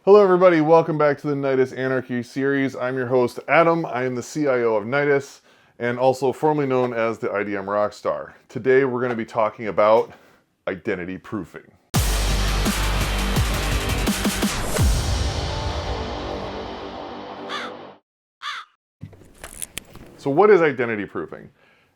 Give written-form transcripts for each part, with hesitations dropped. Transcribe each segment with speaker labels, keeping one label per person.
Speaker 1: Hello everybody, welcome back to the Nidus Anarchy series. I'm your host Adam, I am the CIO of Nidus, and also formerly known as the IDM Rockstar. Today we're going to be talking about identity proofing. So what is identity proofing?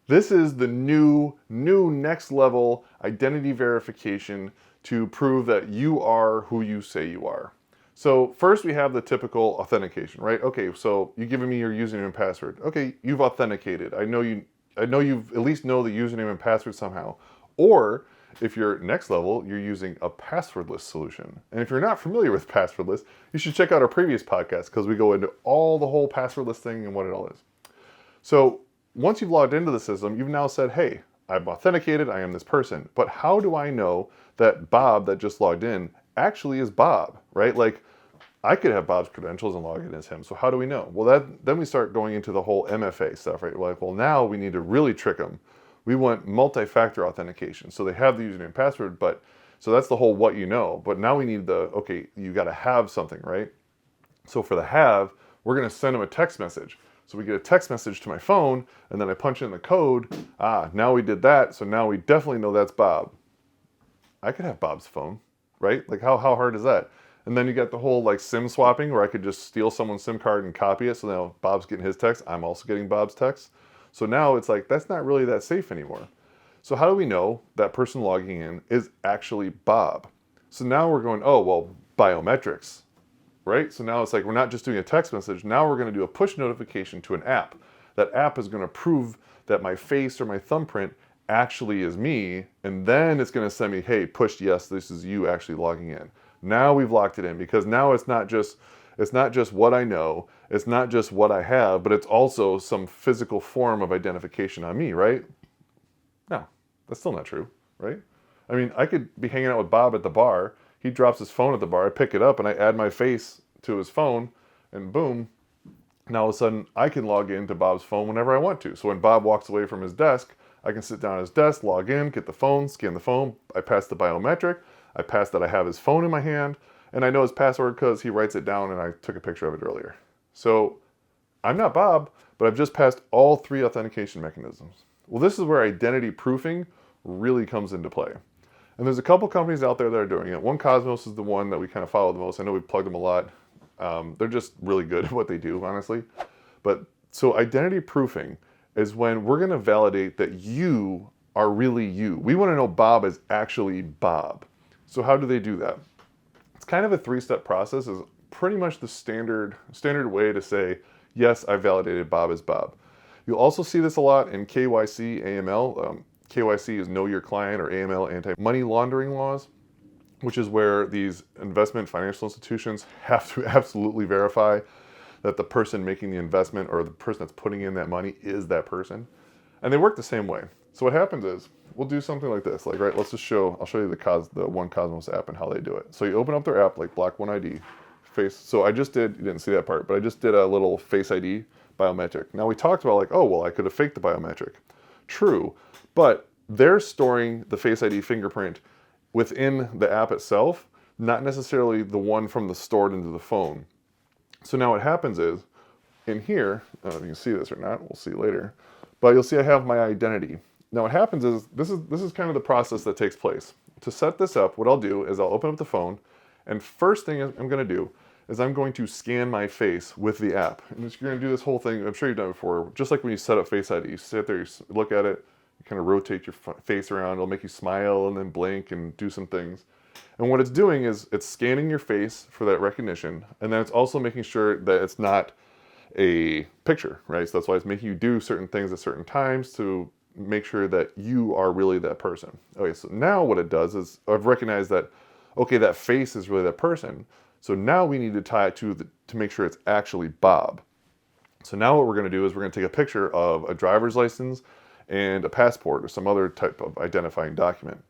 Speaker 1: This is the new next level identity verification to prove that you are who you say you are. So first we have the typical authentication, right? Okay, so you've given me your username and password. Okay, you've authenticated. I know you've at least know the username and password somehow. Or if you're next level, you're using a passwordless solution. And if you're not familiar with passwordless, you should check out our previous podcast because we go into all the whole passwordless thing and what it all is. So once you've logged into the system, you've now said, hey, I'm authenticated, I am this person. But how do I know that Bob that just logged in actually is Bob, right? Like, I could have Bob's credentials and log in as him. So how do we know? Well, then we start going into the whole MFA stuff, right? We're like, well, now we need to really trick them. We want multi-factor authentication. So they have the username and password, but so that's the whole what you know. But now we need okay, you got to have something, right? So for the have, we're going to send them a text message. So we get a text message to my phone, and then I punch in the code. Now we did that, so now we definitely know that's Bob. I could have Bob's phone, right? Like how hard is that? And then you got the whole like SIM swapping where I could just steal someone's SIM card and copy it. So now Bob's getting his text. I'm also getting Bob's text. So now it's like, that's not really that safe anymore. So how do we know that person logging in is actually Bob? So now we're going, oh, well, biometrics, right? So now it's like, we're not just doing a text message. Now we're going to do a push notification to an app. That app is going to prove that my face or my thumbprint actually is me. And then it's going to send me, hey, push yes, this is you actually logging in. Now we've locked it in because now it's not just what I know, it's not just what I have, but it's also some physical form of identification on me, right? No, that's still not true, right? I mean, I could be hanging out with Bob at the bar, he drops his phone at the bar, I pick it up and I add my face to his phone, and boom, now all of a sudden I can log into Bob's phone whenever I want to. So when Bob walks away from his desk, I can sit down at his desk, log in, get the phone, scan the phone, I pass the biometric, I pass that I have his phone in my hand, and I know his password because he writes it down and I took a picture of it earlier. So I'm not Bob, but I've just passed all three authentication mechanisms. Well, this is where identity proofing really comes into play. And there's a couple companies out there that are doing it. One, Cosmos, is the one that we kind of follow the most. I know we've plugged them a lot. They're just really good at what they do, honestly. But so identity proofing is when we're going to validate that you are really you. We want to know Bob is actually Bob. So how do they do that? It's kind of a three-step process. Is pretty much the standard way to say, yes, I validated Bob as Bob. You'll also see this a lot in KYC, AML. KYC is Know Your Client, or AML, anti-money laundering laws, which is where these investment financial institutions have to absolutely verify that the person making the investment or the person that's putting in that money is that person. And they work the same way. So what happens is, we'll do something like this, like, right, I'll show you the One Cosmos app and how they do it. So you open up their app, like Block One ID, face. So you didn't see that part, but I just did a little Face ID biometric. Now we talked about like, oh, well, I could have faked the biometric. True, but they're storing the Face ID fingerprint within the app itself, not necessarily the one from the stored into the phone. So now what happens is, in here, I don't know if you can see this or not, we'll see later, but you'll see I have my identity. Now what happens is, this is kind of the process that takes place. To set this up, what I'll do is I'll open up the phone, and first thing I'm going to do is I'm going to scan my face with the app. And you're going to do this whole thing, I'm sure you've done it before, just like when you set up Face ID. You sit there, you look at it, you kind of rotate your face around, it'll make you smile and then blink and do some things. And what it's doing is it's scanning your face for that recognition, and then it's also making sure that it's not a picture, right? So that's why it's making you do certain things at certain times to make sure that you are really that person. Okay, so now what it does is I've recognized that, okay, that face is really that person. So now we need to tie it to make sure it's actually Bob. So now what we're going to do is we're going to take a picture of a driver's license and a passport or some other type of identifying document.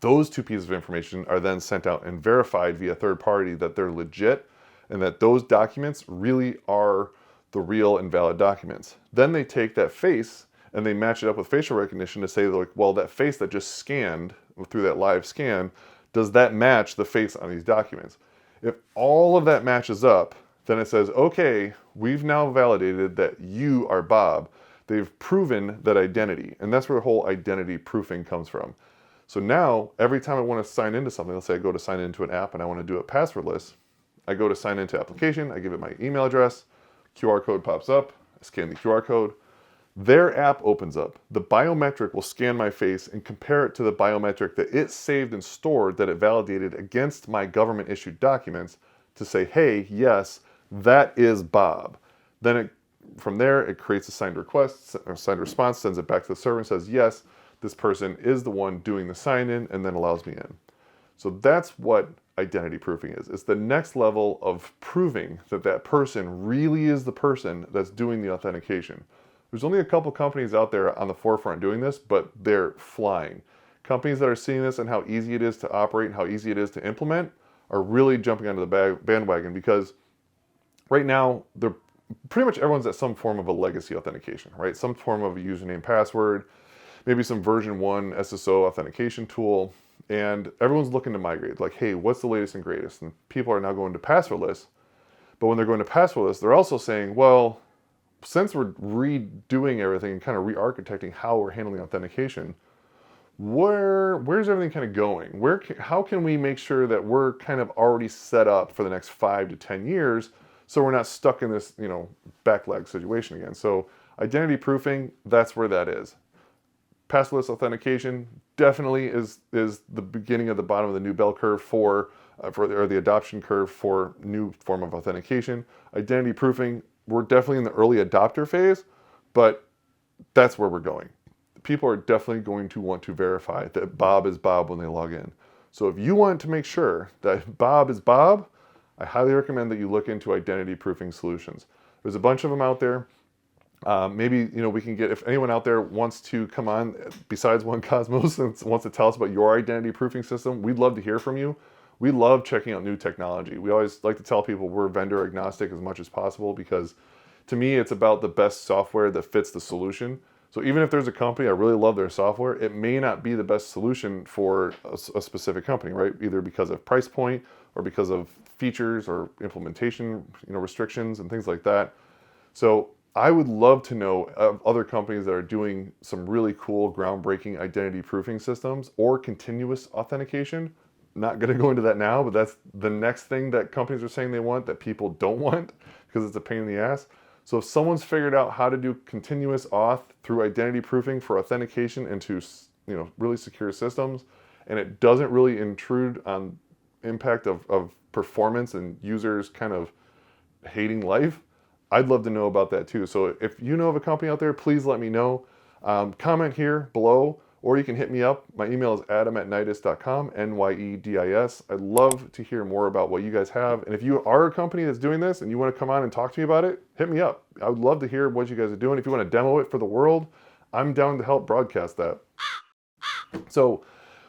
Speaker 1: Those two pieces of information are then sent out and verified via third party that they're legit and that those documents really are the real and valid documents. Then they take that face and they match it up with facial recognition to say, like, well, that face that just scanned through that live scan, does that match the face on these documents? If all of that matches up, then it says, okay, we've now validated that you are Bob. They've proven that identity. And that's where the whole identity proofing comes from. So now, every time I want to sign into something, let's say I go to sign into an app and I want to do it passwordless, I go to sign into application, I give it my email address, QR code pops up, I scan the QR code, their app opens up. The biometric will scan my face and compare it to the biometric that it saved and stored that it validated against my government issued documents to say, hey, yes, that is Bob. Then from there, it creates a signed request or signed response, sends it back to the server and says, yes, this person is the one doing the sign in, and then allows me in. So that's what identity proofing is. It's the next level of proving that that person really is the person that's doing the authentication. There's only a couple companies out there on the forefront doing this, but they're flying. Companies that are seeing this and how easy it is to operate and how easy it is to implement are really jumping onto the bandwagon, because right now, pretty much everyone's at some form of a legacy authentication, right? Some form of a username password, maybe some version 1 SSO authentication tool, and everyone's looking to migrate. Like, hey, what's the latest and greatest? And people are now going to passwordless. But when they're going to passwordless, they're also saying, well, since we're redoing everything and kind of re-architecting how we're handling authentication, where's everything kind of going? How can we make sure that we're kind of already set up for the next 5 to 10 years so we're not stuck in this, backlag situation again? So identity proofing, that's where that is. Passwordless authentication definitely is the beginning of the bottom of the new bell curve or the adoption curve for new form of authentication. Identity proofing, we're definitely in the early adopter phase, but that's where we're going. People are definitely going to want to verify that Bob is Bob when they log in. So if you want to make sure that Bob is Bob, I highly recommend that you look into identity proofing solutions. There's a bunch of them out there. Maybe, we can get, if anyone out there wants to come on, besides One Cosmos, and wants to tell us about your identity proofing system, we'd love to hear from you. We love checking out new technology. We always like to tell people we're vendor agnostic as much as possible, because to me, it's about the best software that fits the solution. So even if there's a company, I really love their software, it may not be the best solution for a specific company, right? Either because of price point or because of features or implementation, restrictions and things like that. So I would love to know of other companies that are doing some really cool, groundbreaking identity proofing systems or continuous authentication. Not going to go into that now, but that's the next thing that companies are saying they want that people don't want, because it's a pain in the ass. So if someone's figured out how to do continuous auth through identity proofing for authentication into, really secure systems, and it doesn't really intrude on impact of performance and users kind of hating life, I'd love to know about that too. So if you know of a company out there, please let me know. Comment here below, or you can hit me up. My email is adam@nydis.com, NYEDIS. I'd love to hear more about what you guys have. And if you are a company that's doing this and you want to come on and talk to me about it, hit me up. I would love to hear what you guys are doing. If you want to demo it for the world, I'm down to help broadcast that. So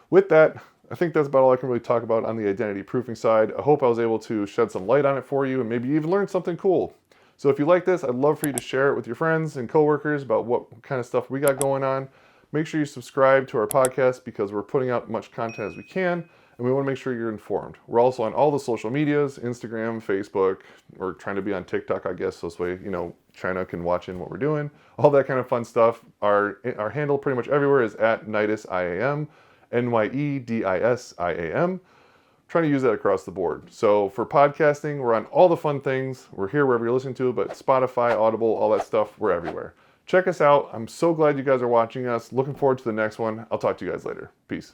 Speaker 1: with that, I think that's about all I can really talk about on the identity proofing side. I hope I was able to shed some light on it for you and maybe even learn something cool. So if you like this, I'd love for you to share it with your friends and coworkers about what kind of stuff we got going on. Make sure you subscribe to our podcast, because we're putting out much content as we can, and we want to make sure you're informed. We're also on all the social medias, Instagram, Facebook. We're trying to be on TikTok, I guess, so this way, China can watch in what we're doing. All that kind of fun stuff. Our handle pretty much everywhere is @NYDISIAM, NYEDISIAM. Trying to use that across the board. So for podcasting, we're on all the fun things. We're here wherever you're listening to, but Spotify, Audible, all that stuff, we're everywhere. Check us out. I'm so glad you guys are watching us. Looking forward to the next one. I'll talk to you guys later. Peace.